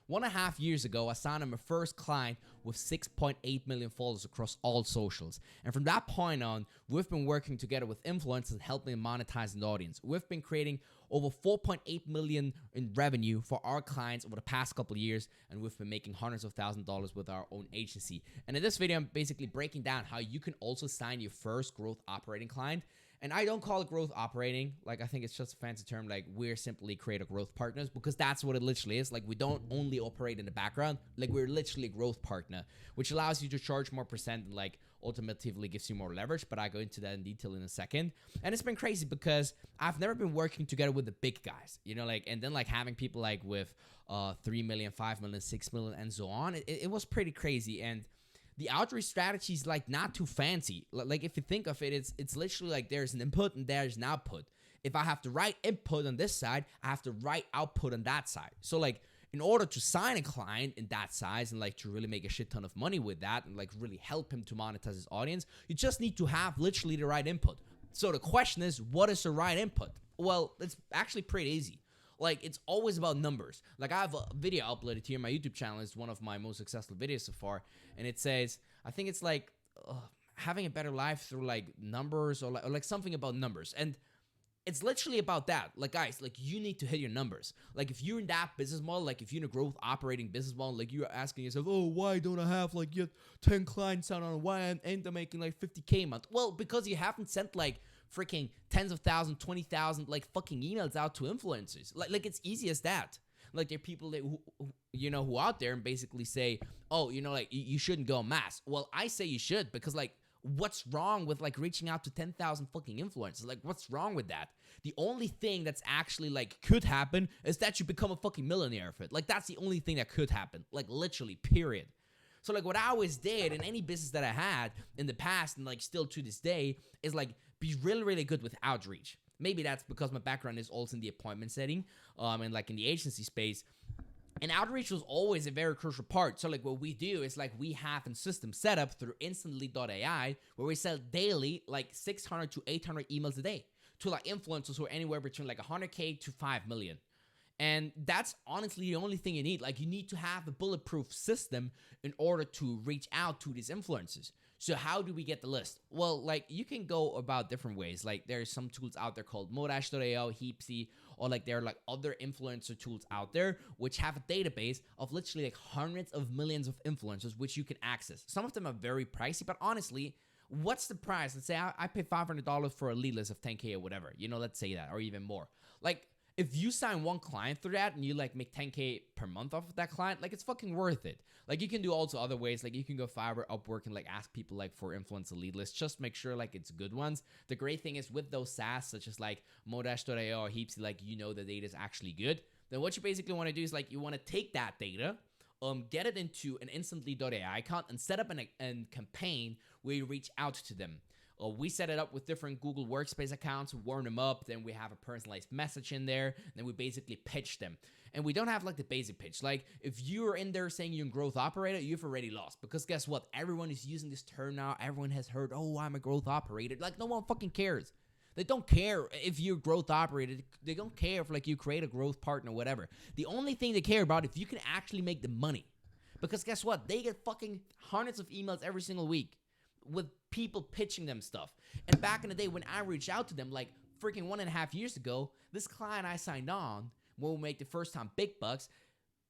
1.5 years ago, I signed on my first client with 6.8 million followers across all socials. And from that point on, we've been working together with influencers and helping them monetize the audience. We've been creating over 4.8 million in revenue for our clients over the past couple of years, and we've been making hundreds of thousands of dollars with our own agency. And in this video, I'm basically breaking down how you can also sign your first growth operating client. And I don't call it growth operating. Like, I think it's just a fancy term. Like, we're simply creator growth partners, because that's what it literally is. Like, we don't only operate in the background. Like, we're literally a growth partner, which allows you to charge more percent and like ultimately gives you more leverage. But I go into that in detail in a second. And it's been crazy because I've never been working together with the big guys, you know, like, and then like having people like with 3 million, 5 million, 6 million, and so on. It was pretty crazy. And the outreach strategy is like not too fancy. Like, if you think of it, it's literally like there's an input and there's an output. If I have to write input on this side, I have to write output on that side. So like, in order to sign a client in that size and like to really make a shit ton of money with that and like really help him to monetize his audience, you just need to have literally the right input. So the question is, what is the right input? Well, it's actually pretty easy. Like, it's always about numbers. Like, I have a video uploaded here on my YouTube channel. It's one of my most successful videos so far. And it says, I think it's like having a better life through like numbers or like something about numbers. And it's literally about that. Like, guys, like, you need to hit your numbers. Like, if you're in that business model, like if you're in a growth operating business model, like you're asking yourself, oh, why don't I have like yet 10 clients out on, why ain't I making like 50K a month? Well, because you haven't sent like freaking tens of thousands, 20,000 like fucking emails out to influencers. Like it's easy as that. Like, there are people that who out there and basically say, oh, like you shouldn't go en masse. Well, I say you should, because like, what's wrong with like reaching out to 10,000 fucking influencers? Like, what's wrong with that? The only thing that's actually like could happen is that you become a fucking millionaire of it. Like, that's the only thing that could happen. Like, literally, period. So like, what I always did in any business that I had in the past and like still to this day is like be really, really good with outreach. Maybe that's because my background is also in the appointment setting and like in the agency space. And outreach was always a very crucial part. So like, what we do is like, we have a system set up through Instantly.ai where we sell daily like 600 to 800 emails a day to like influencers who are anywhere between like 100K to 5 million. And that's honestly the only thing you need. Like, you need to have a bulletproof system in order to reach out to these influencers. So how do we get the list? Well, like, you can go about different ways. Like, there's some tools out there called Modash.io, Heapsy, or like there are like other influencer tools out there which have a database of literally like hundreds of millions of influencers which you can access. Some of them are very pricey, but honestly, what's the price? Let's say I pay $500 for a lead list of 10K or whatever. Let's say that, or even more. Like, if you sign one client through that and you like make 10K per month off of that client, like, it's fucking worth it. Like, you can do also other ways. Like, you can go Fiverr, Upwork, and like ask people like for influencer lead lists. Just make sure like it's good ones. The great thing is with those SaaS such as like Modash.io or Heapsy, like, the data is actually good. Then what you basically want to do is like, you want to take that data, get it into an Instantly.ai account and set up a campaign where you reach out to them. We set it up with different Google Workspace accounts, warm them up, then we have a personalized message in there, then we basically pitch them. And we don't have like the basic pitch. Like, if you're in there saying you're a growth operator, you've already lost. Because guess what? Everyone is using this term now. Everyone has heard, oh, I'm a growth operator. Like, no one fucking cares. They don't care if you're a growth operator. They don't care if like you create a growth partner, whatever. The only thing they care about is if you can actually make the money. Because guess what? They get fucking hundreds of emails every single week with people pitching them stuff. And back in the day when I reached out to them, like freaking 1.5 years ago, this client I signed on when we make the first time big bucks,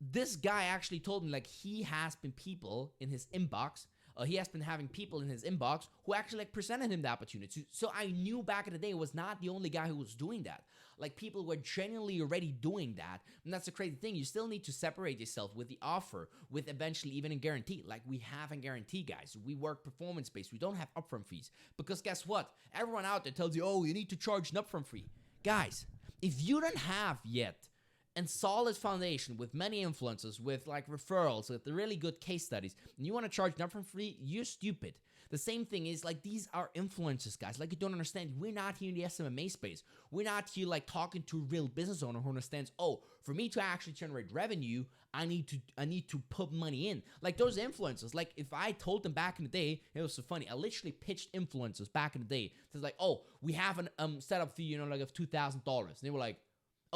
this guy actually told me like he has been people in his inbox. He has been having people in his inbox who actually like presented him the opportunity. So I knew back in the day it was not the only guy who was doing that. Like, people were genuinely already doing that. And that's the crazy thing. You still need to separate yourself with the offer, with eventually even a guarantee. Like, we have a guarantee, guys. We work performance-based. We don't have upfront fees. Because guess what? Everyone out there tells you, oh, you need to charge an upfront fee. Guys, if you don't have yet and solid foundation with many influencers, with like referrals, with really good case studies, and you want to charge an upfront fee, you're stupid. The same thing is like, these are influencers, guys. Like, you don't understand. We're not here in the SMMA space. We're not here like talking to a real business owner who understands, oh, for me to actually generate revenue, I need to put money in. Like, those influencers, like, if I told them back in the day, it was so funny. I literally pitched influencers back in the day. It's like, oh, we have an setup fee, like of $2,000. And they were like,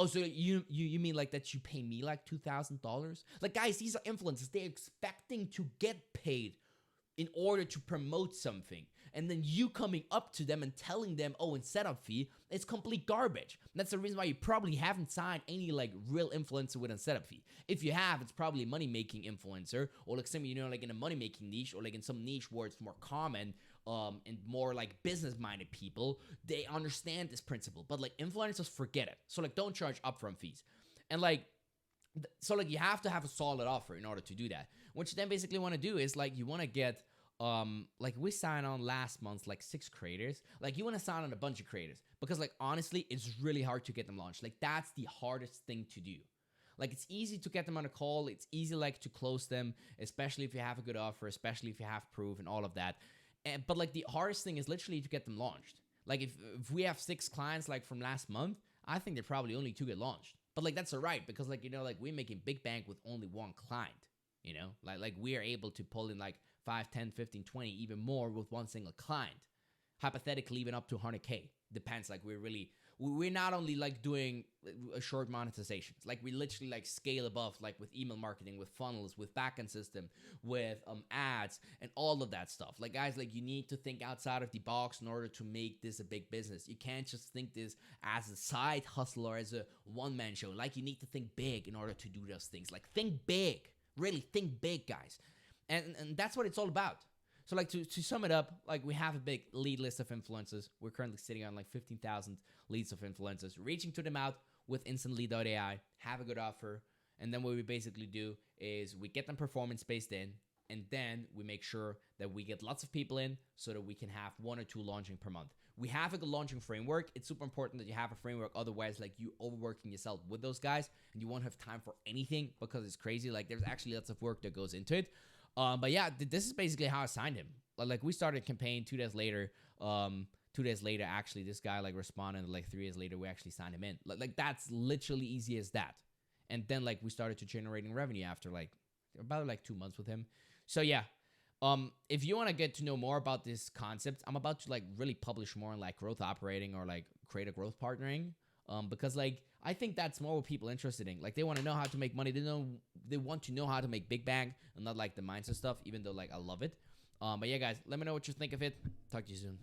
Oh, so you mean like that you pay me like $2,000? Like, guys, these are influencers. They're expecting to get paid in order to promote something. And then you coming up to them and telling them, oh, in setup fee, it's complete garbage. That's the reason why you probably haven't signed any like real influencer with a setup fee. If you have, it's probably a money-making influencer, or like some, like in a money-making niche, or like in some niche where it's more common, and more like business-minded people, they understand this principle. But like influencers forget it. So like don't charge upfront fees. And like, so like you have to have a solid offer in order to do that. What you then basically want to do is like you want to get like we signed on last month like 6 creators. Like you want to sign on a bunch of creators because like honestly it's really hard to get them launched. Like that's the hardest thing to do. Like it's easy to get them on a call, it's easy like to close them, especially if you have a good offer, especially if you have proof and all of that. But like the hardest thing is literally to get them launched. Like if we have 6 clients like from last month, I think they're probably only 2 get launched. But like that's all right because like like we're making big bank with only 1 client. Like we are able to pull in like 5, 10, 15, 20, even more with 1 single client. Hypothetically, even up to 100K. Depends. Like we're not only like doing short monetizations. Like we literally like scale above, like with email marketing, with funnels, with backend system, with ads and all of that stuff. Like guys, like you need to think outside of the box in order to make this a big business. You can't just think this as a side hustle or as a one-man show. Like you need to think big in order to do those things. Like think big. Really think big, guys. And that's what it's all about. So like to sum it up, like we have a big lead list of influencers. We're currently sitting on like 15,000 leads of influencers, reaching to them out with InstantLead.ai, have a good offer. And then what we basically do is we get them performance based in, and then we make sure that we get lots of people in so that we can have 1 or 2 launching per month. We have a good launching framework. It's super important that you have a framework. Otherwise, like you overworking yourself with those guys and you won't have time for anything because it's crazy. Like there's actually lots of work that goes into it. But yeah, this is basically how I signed him. Like we started campaign 2 days later. 2 days later, actually, this guy like responded. Like 3 days later, we actually signed him in. Like that's literally easy as that. And then like we started to generating revenue after like about like 2 months with him. So yeah, if you want to get to know more about this concept, I'm about to like really publish more on like growth operating or like create a growth partnering. Because like I think that's more what people are interested in. Like they want to know how to make money. They want to know how to make big bang and not like the mindset stuff. Even though like I love it. But yeah, guys, let me know what you think of it. Talk to you soon.